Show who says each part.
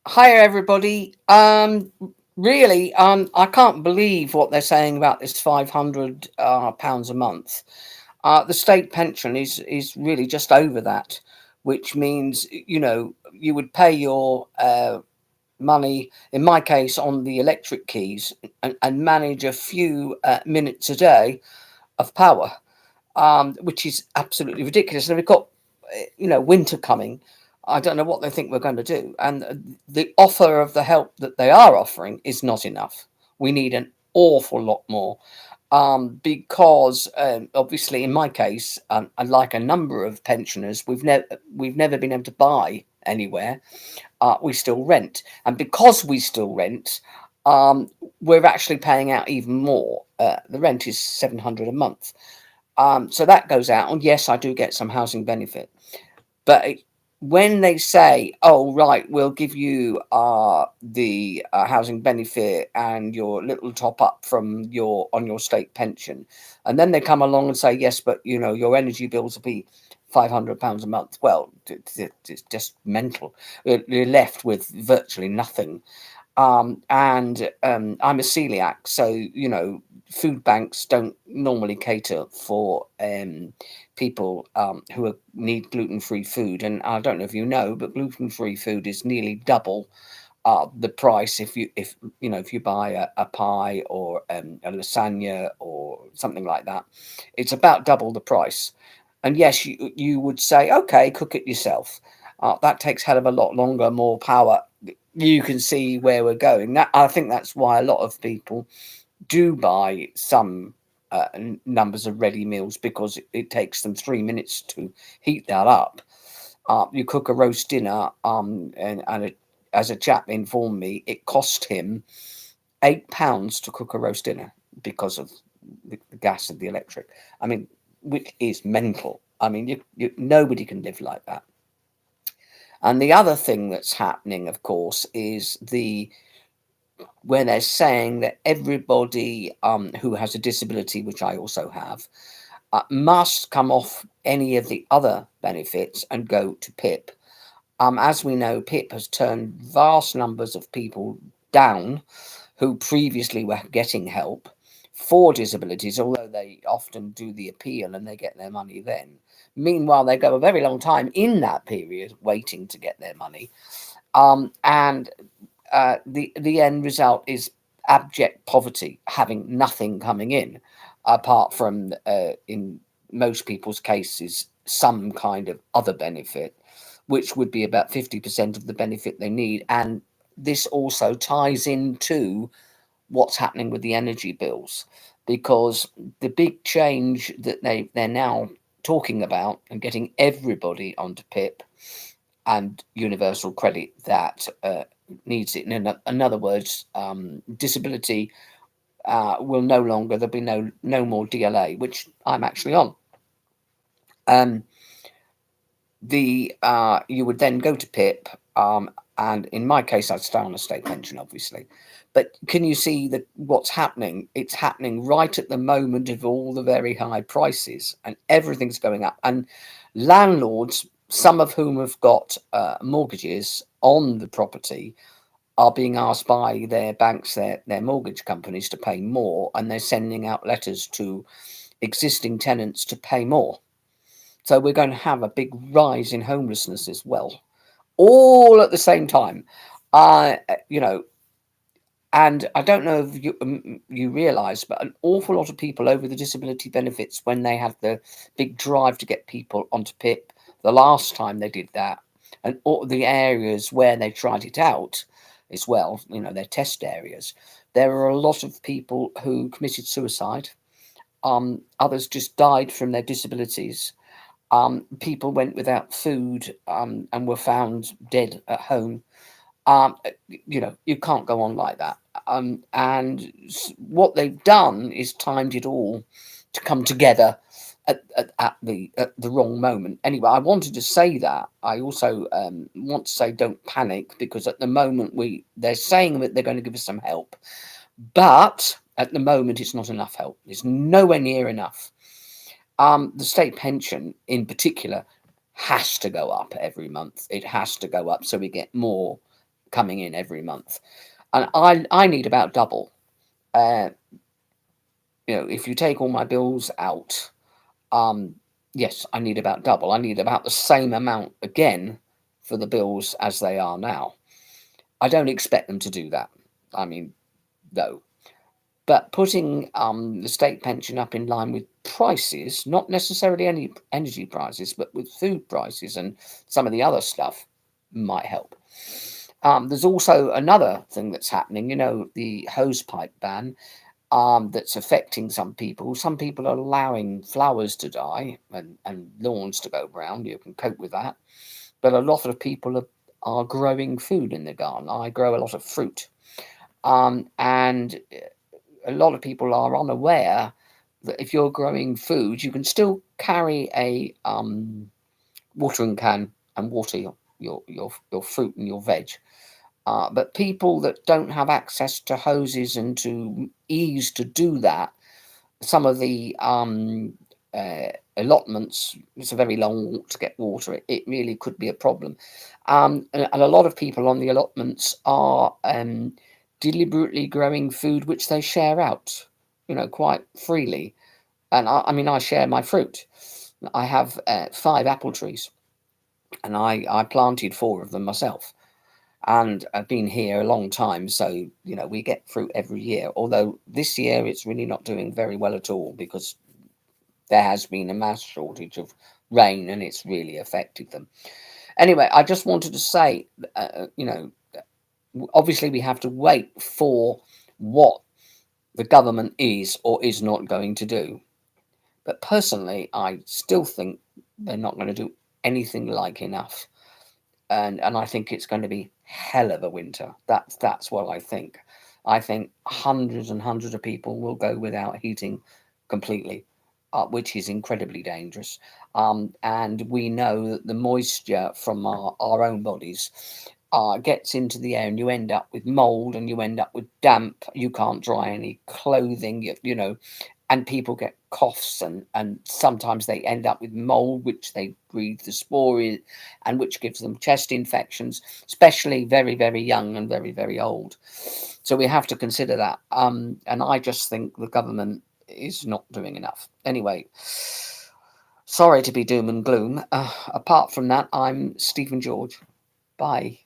Speaker 1: Hi, everybody. Really, I can't believe what they're saying about this £500 a month. The state pension is really just over that, which means you would pay your money, in my case, on the electric keys and manage a few minutes a day of power, which is absolutely ridiculous. And we've got, winter coming. I don't know what they think we're going to do. And the offer of the help that they are offering is not enough. We need an awful lot more. Because obviously, in my case, unlike a number of pensioners, we've never been able to buy anywhere. We still rent, and because we still rent, um, we're actually paying out even more. The rent is 700 a month, so that goes out, and yes, I do get some housing benefit. But when they say, "Oh, right, we'll give you the housing benefit and your little top up from your state pension," and then they come along and say, "Yes, but your energy bills will be £500 a month." Well, it's just mental. You're left with virtually nothing. And I'm a celiac, so food banks don't normally cater for people need gluten-free food. And I don't know if you know, but gluten-free food is nearly double the price if you buy a pie or a lasagna or something like that. It's about double the price. And yes, you would say, okay, cook it yourself. That takes hell of a lot longer, more power. You can see where we're going. I think that's why a lot of people do buy some numbers of ready meals, because it takes them 3 minutes to heat that up. You cook a roast dinner, as a chap informed me, it cost him £8 to cook a roast dinner because of the gas and the electric. I mean, which is mental. I mean, nobody can live like that. And the other thing that's happening, of course, is where they're saying that everybody who has a disability, which I also have, must come off any of the other benefits and go to PIP. As we know, PIP has turned vast numbers of people down who previously were getting help for disabilities, although they often do the appeal and they get their money then. Meanwhile, they go a very long time in that period waiting to get their money. And the end result is abject poverty, having nothing coming in, apart from, in most people's cases, some kind of other benefit, which would be about 50% of the benefit they need. And this also ties into what's happening with the energy bills, because the big change that they're now talking about and getting everybody onto PIP and universal credit that needs it. In other words, disability will no longer, there'll be no more DLA, which I'm actually on. Um, the You would then go to PIP, and in my case, I'd stay on a state pension, obviously. But can you see that what's happening? It's happening right at the moment of all the very high prices, and everything's going up. And landlords, some of whom have got mortgages on the property, are being asked by their banks, their mortgage companies, to pay more, and they're sending out letters to existing tenants to pay more. So we're going to have a big rise in homelessness as well, all at the same time. You know, and I don't know if you realise, but an awful lot of people over the disability benefits, when they had the big drive to get people onto PIP, the last time they did that, and all the areas where they tried it out as well, their test areas, there were a lot of people who committed suicide. Others just died from their disabilities. People went without food, and were found dead at home. You can't go on like that. And what they've done is timed it all to come together at the wrong moment. Anyway, I wanted to say that. I also want to say don't panic, because at the moment they're saying that they're going to give us some help, but at the moment it's not enough help. It's nowhere near enough. The state pension, in particular, has to go up every month. It has to go up so we get more coming in every month, and I need about double. Uh, if you take all my bills out, um, yes, I need about double. I need about the same amount again for the bills as they are now. I don't expect them to do that. I mean, no. But putting the state pension up in line with prices, not necessarily any energy prices, but with food prices and some of the other stuff, might help. There's also another thing that's happening, the hose pipe ban, that's affecting some people. Some people are allowing flowers to die and lawns to go brown. You can cope with that. But a lot of people are growing food in their garden. I grow a lot of fruit. And a lot of people are unaware that if you're growing food, you can still carry a watering can and water your fruit and your veg. But people that don't have access to hoses and to ease to do that, some of the allotments, it's a very long walk to get water. It really could be a problem. And a lot of people on the allotments are deliberately growing food which they share out, quite freely. And I mean, I share my fruit. I have 5 apple trees, and I planted 4 of them myself. And I've been here a long time, so we get fruit every year. Although this year it's really not doing very well at all because there has been a mass shortage of rain, and it's really affected them. Anyway, I just wanted to say, obviously we have to wait for what the government is or is not going to do. But personally, I still think they're not going to do anything like enough. And I think it's going to be hell of a winter. That's what I think. I think hundreds and hundreds of people will go without heating completely, which is incredibly dangerous. And we know that the moisture from our own bodies gets into the air, and you end up with mold, and you end up with damp. You can't dry any clothing, and people get coughs, and sometimes they end up with mold, which they breathe the spore in, and which gives them chest infections, especially very, very young and very, very old. So we have to consider that. And I just think the government is not doing enough. Anyway, sorry to be doom and gloom. Apart from that, I'm Stephen George. Bye.